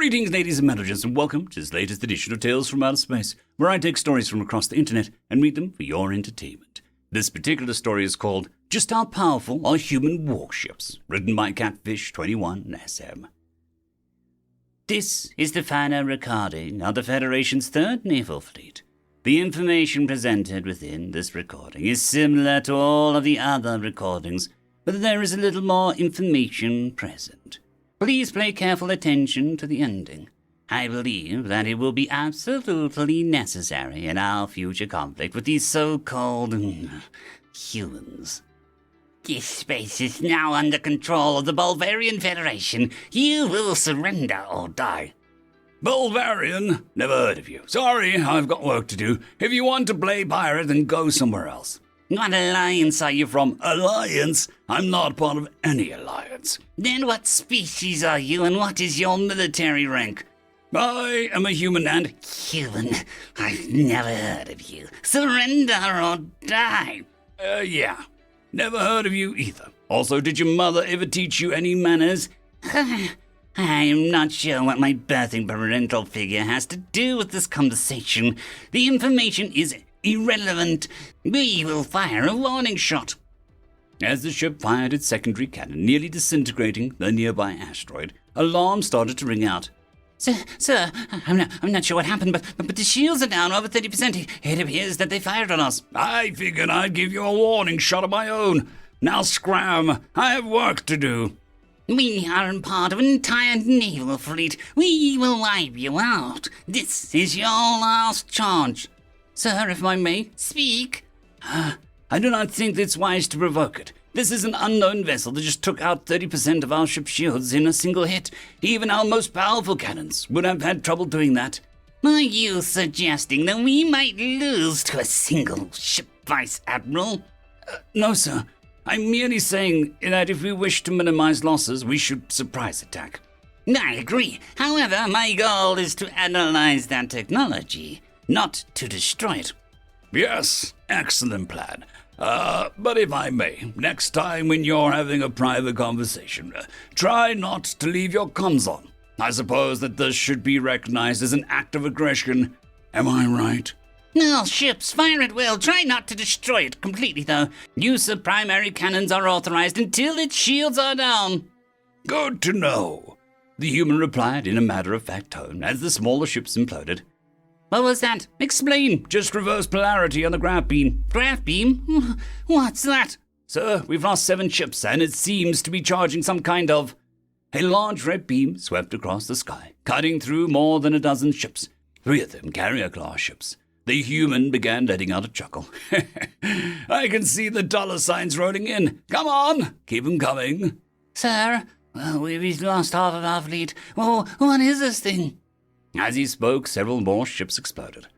Greetings, ladies and gentlemen, and welcome to this latest edition of Tales from Outer Space, where I take stories from across the internet and read them for your entertainment. This particular story is called Just How Powerful Are Human Warships, written by Catfish21SM. This is the final recording of the Federation's third naval fleet. The information presented within this recording is similar to all of the other recordings, but there is a little more information present. Please pay careful attention to the ending. I believe that it will be absolutely necessary in our future conflict with these so-called humans. This space is now under control of the Bulgarian Federation. You will surrender or die. Bulgarian? Never heard of you. Sorry, I've got work to do. If you want to play pirate, then go somewhere else. What alliance are you from? Alliance? I'm not part of any alliance. Then what species are you and what is your military rank? I am a human and... Human? I've never heard of you. Surrender or die. Yeah. Never heard of you either. Also, did your mother ever teach you any manners? I'm not sure what my birthing parental figure has to do with this conversation. The information is irrelevant. We will fire a warning shot. As the ship fired its secondary cannon, nearly disintegrating the nearby asteroid, alarms started to ring out. Sir, I'm not sure what happened, but the shields are down over 30%. It appears that they fired on us. I figured I'd give you a warning shot of my own. Now scram. I have work to do. We aren't part of an entire naval fleet. We will wipe you out. This is your last charge. Sir, if I may, speak. I do not think it's wise to provoke it. This is an unknown vessel that just took out 30% of our ship's shields in a single hit. Even our most powerful cannons would have had trouble doing that. Are you suggesting that we might lose to a single ship, Vice Admiral? No, sir. I'm merely saying that if we wish to minimize losses, we should surprise attack. I agree. However, my goal is to analyze that technology, not to destroy it. Yes, excellent plan. But if I may, next time when you're having a private conversation, try not to leave your comms on. I suppose that this should be recognized as an act of aggression. Am I right? All ships, fire at will. Try not to destroy it completely, though. Use of primary cannons are authorized until its shields are down. Good to know, the human replied in a matter-of-fact tone as the smaller ships imploded. What was that? Explain. Just reverse polarity on the grav beam. Grav beam? What's that? Sir, we've lost 7 ships, and it seems to be charging some kind of... A large red beam swept across the sky, cutting through more than a dozen ships. 3 of them carrier-class ships. The human began letting out a chuckle. I can see the dollar signs rolling in. Come on, keep them coming. Sir, we've lost half of our fleet. Oh, what is this thing? As he spoke, several more ships exploded.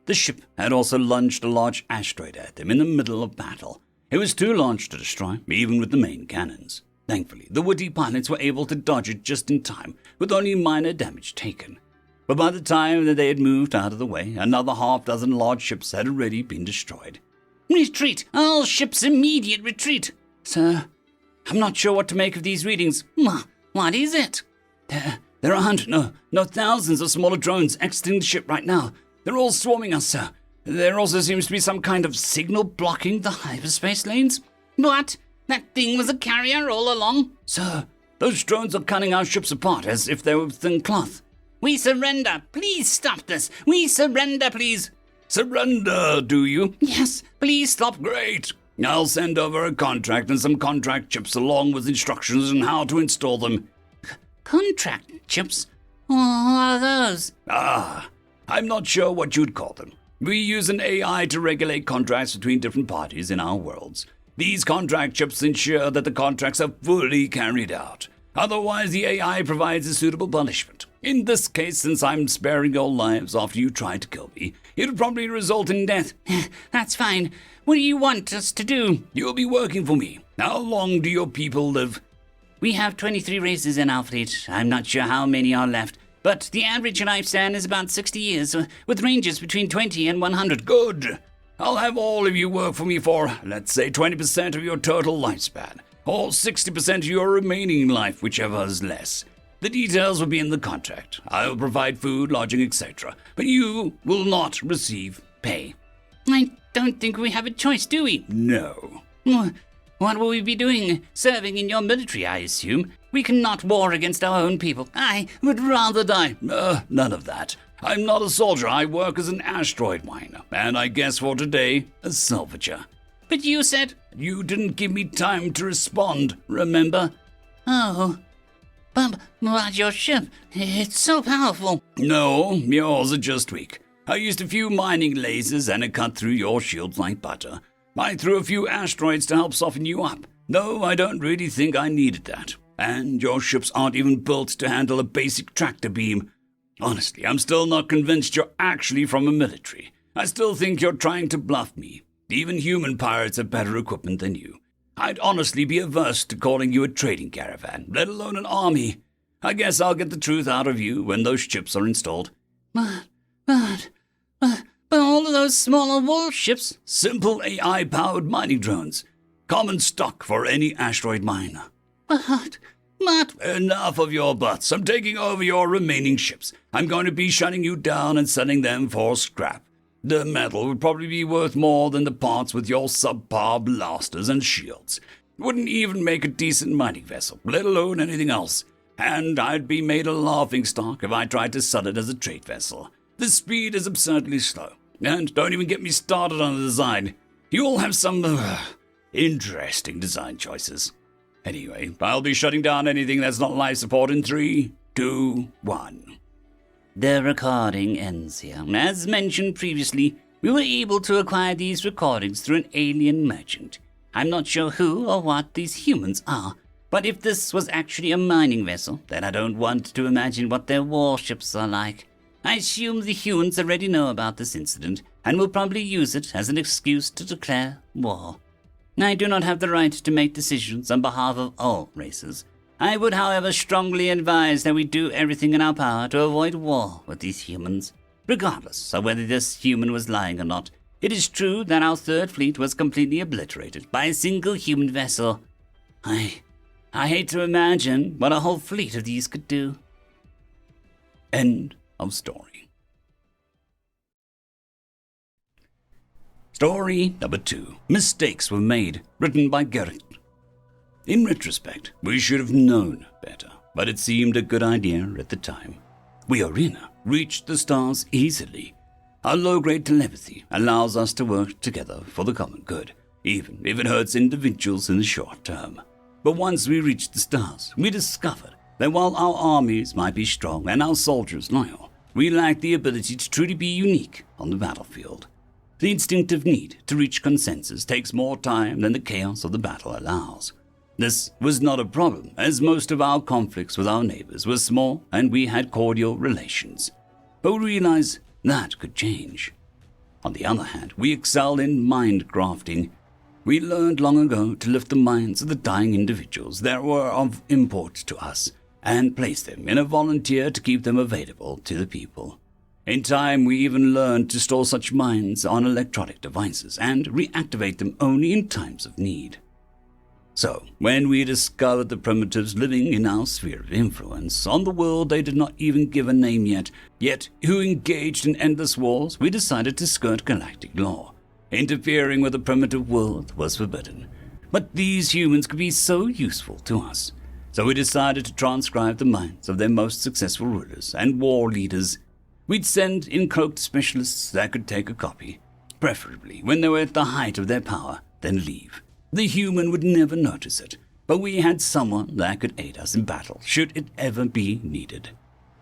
The ship had also launched a large asteroid at them in the middle of battle. It was too large to destroy, even with the main cannons. Thankfully, the would-be pilots were able to dodge it just in time, with only minor damage taken. But by the time that they had moved out of the way, another half-dozen large ships had already been destroyed. Retreat! All ships immediate retreat! Sir, I'm not sure what to make of these readings. What is it? There are hundreds, no, thousands of smaller drones exiting the ship right now. They're all swarming us, sir. There also seems to be some kind of signal blocking the hyperspace lanes. What? That thing was a carrier all along? Sir, those drones are cutting our ships apart as if they were thin cloth. We surrender. Please stop this. We surrender, please. Surrender, do you? Yes, please stop. Great. I'll send over a contract and some contract chips along with instructions on how to install them. Contract chips? What are those? I'm not sure what you'd call them. We use an AI to regulate contracts between different parties in our worlds. These contract chips ensure that the contracts are fully carried out. Otherwise, the AI provides a suitable punishment. In this case, since I'm sparing your lives after you tried to kill me, it would probably result in death. That's fine. What do you want us to do? You'll be working for me. How long do your people live? We have 23 races in our fleet. I'm not sure how many are left, but the average lifespan is about 60 years, with ranges between 20 and 100. Good. I'll have all of you work for me for, let's say, 20% of your total lifespan, or 60% of your remaining life, whichever is less. The details will be in the contract. I will provide food, lodging, etc. But you will not receive pay. I don't think we have a choice, do we? No. What will we be doing? Serving in your military, I assume. We cannot war against our own people. I would rather die. None of that. I'm not a soldier. I work as an asteroid miner. And I guess for today, a salvager. But you said... You didn't give me time to respond, remember? Oh... But your ship, it's so powerful. No, yours are just weak. I used a few mining lasers and it cut through your shields like butter. I threw a few asteroids to help soften you up, though I don't really think I needed that. And your ships aren't even built to handle a basic tractor beam. Honestly, I'm still not convinced you're actually from a military. I still think you're trying to bluff me. Even human pirates have better equipment than you. I'd honestly be averse to calling you a trading caravan, let alone an army. I guess I'll get the truth out of you when those ships are installed. But all of those smaller warships... Simple AI-powered mining drones. Common stock for any asteroid miner. But... Enough of your butts. I'm taking over your remaining ships. I'm going to be shutting you down and selling them for scrap. The metal would probably be worth more than the parts with your subpar blasters and shields. Wouldn't even make a decent mining vessel, let alone anything else. And I'd be made a laughingstock if I tried to sell it as a trade vessel. The speed is absurdly slow. And don't even get me started on the design. You'll have some interesting design choices. Anyway, I'll be shutting down anything that's not life support in 3, 2, 1. The recording ends here. As mentioned previously, we were able to acquire these recordings through an alien merchant. I'm not sure who or what these humans are, but if this was actually a mining vessel, then I don't want to imagine what their warships are like. I assume the humans already know about this incident and will probably use it as an excuse to declare war. I do not have the right to make decisions on behalf of all races. I would, however, strongly advise that we do everything in our power to avoid war with these humans. Regardless of whether this human was lying or not, it is true that our third fleet was completely obliterated by a single human vessel. I hate to imagine what a whole fleet of these could do. End of story. Story number 2. Mistakes were made, written by Gericht. In retrospect, we should have known better, but it seemed a good idea at the time. We Arena reached the stars easily. Our low-grade telepathy allows us to work together for the common good, even if it hurts individuals in the short term. But once we reached the stars, we discovered that while our armies might be strong and our soldiers loyal, we lacked the ability to truly be unique on the battlefield. The instinctive need to reach consensus takes more time than the chaos of the battle allows. This was not a problem, as most of our conflicts with our neighbors were small and we had cordial relations. But we realized that could change. On the other hand, we excelled in mind grafting. We learned long ago to lift the minds of the dying individuals that were of import to us and place them in a volunteer to keep them available to the people. In time, we even learned to store such minds on electronic devices and reactivate them only in times of need. So, when we discovered the primitives living in our sphere of influence, on the world they did not even give a name yet who engaged in endless wars, we decided to skirt galactic law. Interfering with the primitive world was forbidden. But these humans could be so useful to us. So we decided to transcribe the minds of their most successful rulers and war leaders. We'd send in cloaked specialists that could take a copy, preferably when they were at the height of their power, then leave. The human would never notice it, but we had someone that could aid us in battle should it ever be needed.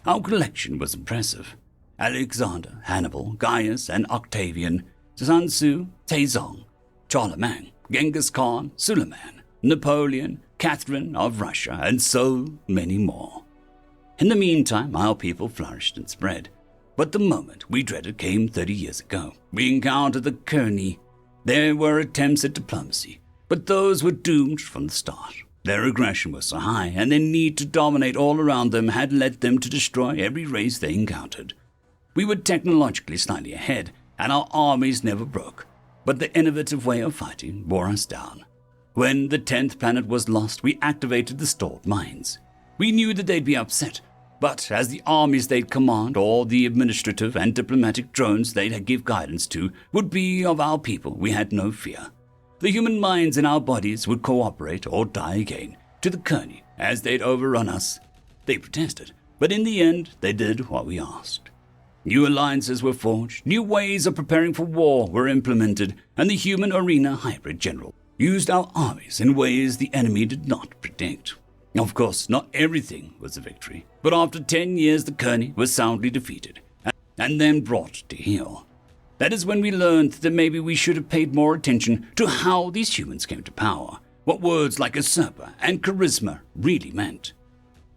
Our collection was impressive. Alexander, Hannibal, Gaius, and Octavian, Sun Tzu, Taizong, Charlemagne, Genghis Khan, Suleiman, Napoleon, Catherine of Russia, and so many more. In the meantime, our people flourished and spread. But the moment we dreaded came 30 years ago. We encountered the Kearney. There were attempts at diplomacy, but those were doomed from the start. Their aggression was so high, and their need to dominate all around them had led them to destroy every race they encountered. We were technologically slightly ahead, and our armies never broke, but the innovative way of fighting wore us down. When the 10th planet was lost, we activated the stored mines. We knew that they'd be upset, but as the armies they'd command, or the administrative and diplomatic drones they'd give guidance to, would be of our people, we had no fear. The human minds in our bodies would cooperate or die again to the Kearney, as they'd overrun us. They protested, but in the end, they did what we asked. New alliances were forged, new ways of preparing for war were implemented, and the human arena hybrid general used our armies in ways the enemy did not predict. Of course, not everything was a victory, but after 10 years the Kearney was soundly defeated, and then brought to heel. That is when we learned that maybe we should have paid more attention to how these humans came to power, what words like usurper and charisma really meant.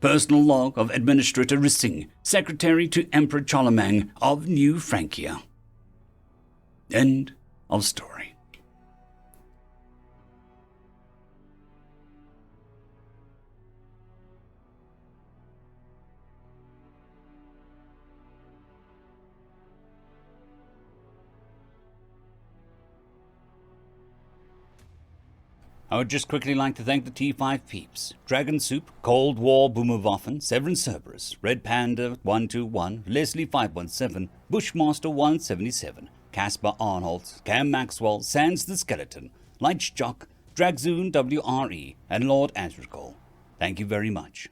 Personal log of Administrator Rissing, Secretary to Emperor Charlemagne of New Francia. End of story. I would just quickly like to thank the T5 peeps. Dragon Soup, Cold War Boomerwaffen, Severin Cerberus, Red Panda 121, Leslie 517, Bushmaster 177, Caspar Arnold, Cam Maxwell, Sans the Skeleton, Lightjock, Dragzoon WRE, and Lord Azrakal. Thank you very much.